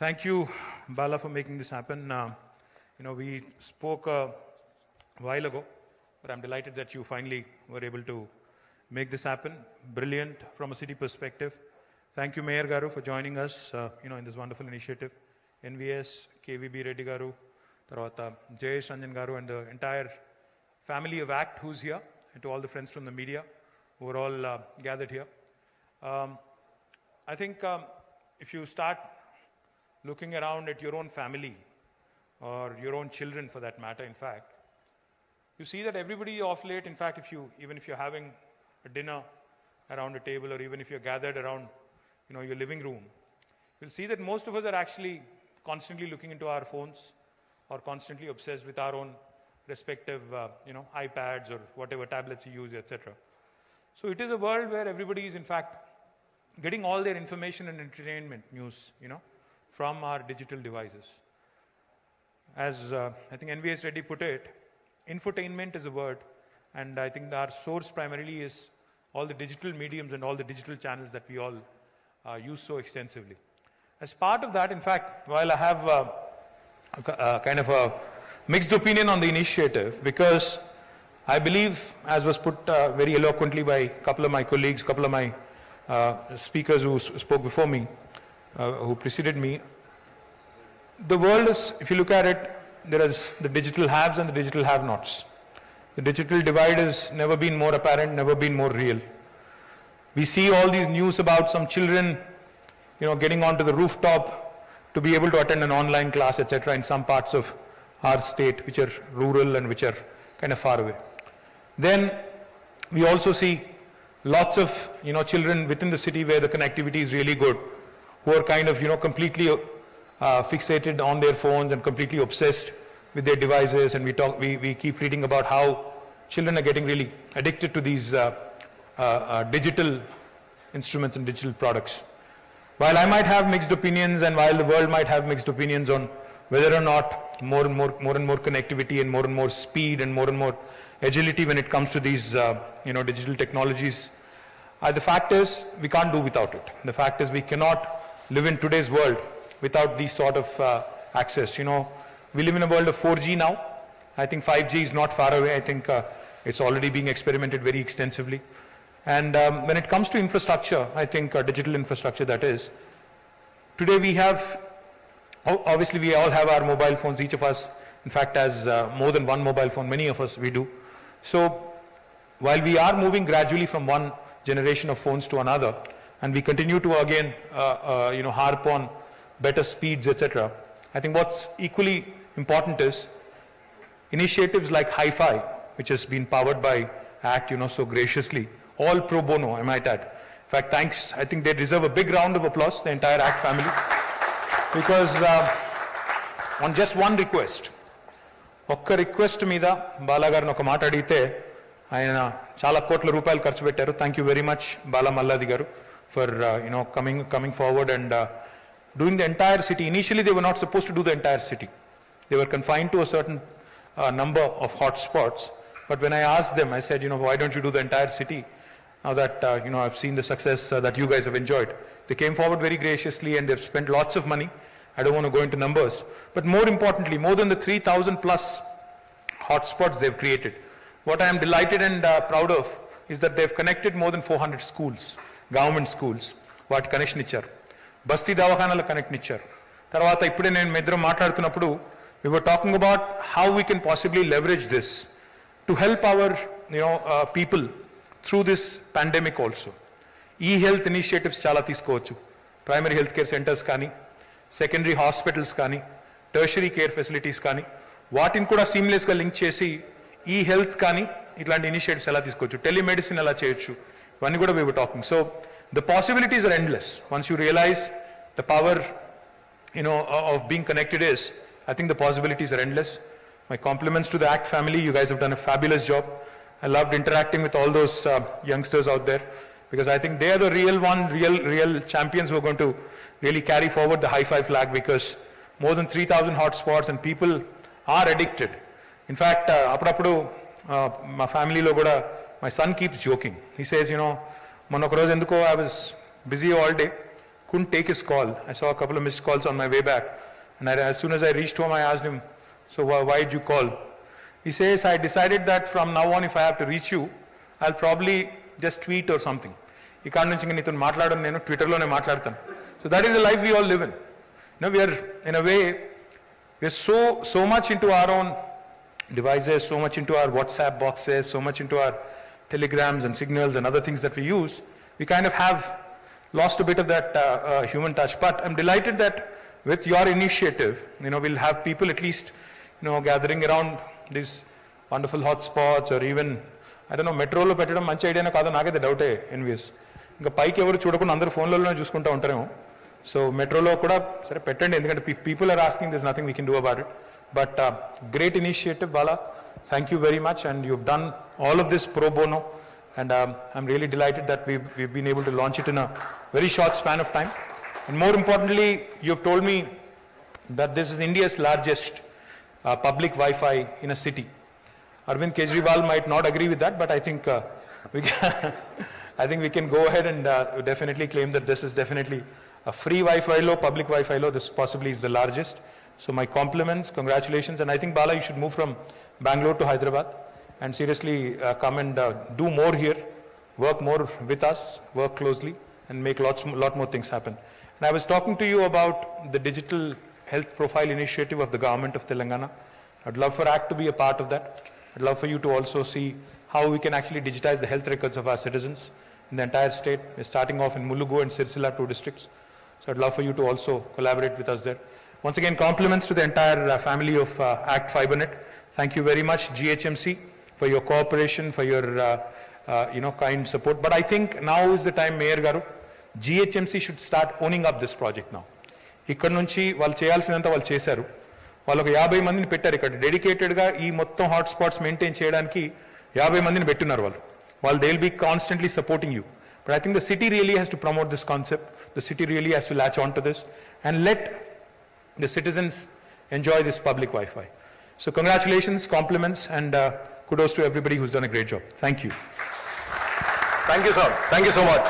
Thank you, Bala, for making this happen. We spoke a while ago, but I'm delighted that you finally were able to make this happen. Brilliant from a city perspective. Thank you, Mayor Garu, for joining us, in this wonderful initiative. NVS, KVB Reddy Garu, Tarvata, Jayesh Ranjan Garu, and the entire family of ACT who's here, and to all the friends from the media who are all gathered here. I think if you start looking around at your own family or your own children for that matter, in fact, you see that everybody off late, in fact, even if you're having a dinner around a table or even if you're gathered around, your living room, you'll see that most of us are actually constantly looking into our phones or constantly obsessed with our own respective, iPads or whatever tablets you use, etc. So it is a world where everybody is, in fact, getting all their information and entertainment news, from our digital devices. As I think NVS Reddy put it, infotainment is a word, and I think our source primarily is all the digital mediums and all the digital channels that we all use so extensively. As part of that, in fact, while I have a kind of a mixed opinion on the initiative, because I believe, as was put very eloquently by a couple of my colleagues, a couple of my speakers who spoke before me, who preceded me, the world is, if you look at it, there is the digital haves and the digital have-nots. The digital divide has never been more apparent, never been more real. We see all these news about some children, getting onto the rooftop to be able to attend an online class, etc., in some parts of our state, which are rural and which are kind of far away. Then we also see lots of, children within the city where the connectivity is really good, who are kind of, completely fixated on their phones and completely obsessed with their devices. And we keep reading about how children are getting really addicted to these digital instruments and digital products. While I might have mixed opinions, and while the world might have mixed opinions on whether or not more and more connectivity and more speed and more agility when it comes to these, digital technologies, the fact is we can't do without it. The fact is we cannot live in today's world without these sort of access. We live in a world of 4G now. I think 5G is not far away. I think it's already being experimented very extensively. And when it comes to infrastructure, I think digital infrastructure, that is, today we have, obviously we all have our mobile phones, each of us, in fact, has more than one mobile phone, many of us, we do. So while we are moving gradually from one generation of phones to another, and we continue to again, harp on better speeds, etc., I think what's equally important is initiatives like Hi-Fi, which has been powered by ACT, so graciously, all pro bono, I might add. In fact, thanks, I think they deserve a big round of applause, the entire ACT family, because on just one request, ఒక్క request మీద బాలాగారిని ఒక మాట అడిగితే ఆయన చాలా కోట్ల రూపాయలు ఖర్చు పెట్టారు. Thank you very much Bala Malladi గారు for coming forward and doing the entire city. Initially they were not supposed to do the entire city. They were confined to a certain number of hotspots. But when I asked them, I said, why don't you do the entire city? Now that I've seen the success that you guys have enjoyed. They came forward very graciously and they've spent lots of money. I don't want to go into numbers, but more importantly, more than the 3,000 plus hotspots they've created. What I am delighted and proud of is that they've connected more than 400 schools, government schools, what connection icharu. Basti Davakhanalu connect icharu. Tarvata ippude nenu meddram maatladutunnappudu, we were talking about how we can possibly leverage this to help our people through this pandemic also. E-health initiatives chala teesukovachu. Primary health care centers kani, secondary hospitals కానీ, tertiary care facilities కానీ, వాటిని కూడా సీమ్లెస్గా link చేసి ఈ health కానీ ఇట్లాంటి initiatives ఎలా తీసుకోవచ్చు, టెలిమెడిసిన్ ఎలా చేయొచ్చు, ఇవన్నీ కూడా we were talking. So the possibilities are endless. Once you realize the power of being connected is, I think the possibilities are endless. My compliments to the ACT family. You guys have done a fabulous job. I loved interacting with all those youngsters out there, because I think they are the real champions who are going to really carry forward the Hi-Fi flag, because more than 3,000 hotspots and people are addicted. In fact, my family lo kuda, my son keeps joking. He says, మొన్న ఒక రోజు ఎందుకో I was busy all day, couldn't take his call. I saw a couple of missed calls on my way back. And as soon as I reached home, I asked him, so why did you call? He says, I decided that from now on, if I have to reach you, I'll probably just tweet or something. So that is the life we all live in. We are, in a way, we are so much into our own devices, so much into our WhatsApp boxes, so much into our telegrams and signals and other things that we use. We kind of have lost a bit of that human touch. But I'm delighted that with your initiative, we'll have people at least, gathering around these wonderful hotspots, or even, I don't know, metro lo pettadam manchi idea na kaado naake doubt envious. Inga paiki evaru chudakunda andaru phone lolone chuskunta untaremo. So metro lo kuda sare pettandi endukante people are asking, there's nothing we can do about it. But great initiative, Bala. Thank you very much, and you've done all of this pro bono, and I'm really delighted that we've been able to launch it in a very short span of time. And more importantly, you've told me that this is India's largest public Wi-Fi in a city. Arvind Kejriwal might not agree with that, but I think we can go ahead and definitely claim that this is definitely a free Wi-Fi law, public Wi-Fi law. This possibly is the largest. So my compliments, congratulations, and I think, Bala, you should move from Bangalore to Hyderabad and seriously come and do more here, work more with us, work closely, and make lot more things happen. And I was talking to you about the digital health profile initiative of the government of Telangana. I'd love for ACT to be a part of that. I'd love for you to also see how we can actually digitize the health records of our citizens in the entire state. We're starting off in Mulugu and Sirsila, 2 districts. So I'd love for you to also collaborate with us there. Once again, compliments to the entire family of ACT FiberNet. Thank you very much, GHMC, for your cooperation, for your kind support. But I think now is the time, Mayor Garu, GHMC should start owning up this project now. ఇక్కడ నుంచి వాళ్ళు చేయాల్సినంత వాళ్ళు చేశారు. వాళ్ళు ఒక 50 మందిని పెట్టారు ఇక్కడ డెడికేటెడ్గా ఈ మొత్తం హాట్స్పాట్స్ మెయింటైన్ చేయడానికి 50 మందిని పెట్టున్నారు వాళ్ళు they will be constantly supporting you. But I think the city really has to promote this concept. The city really has to latch on to this and let the citizens enjoy this public Wi-Fi. So congratulations, compliments, and kudos to everybody who's done a great job. Thank you. Thank you, sir. Thank you so much.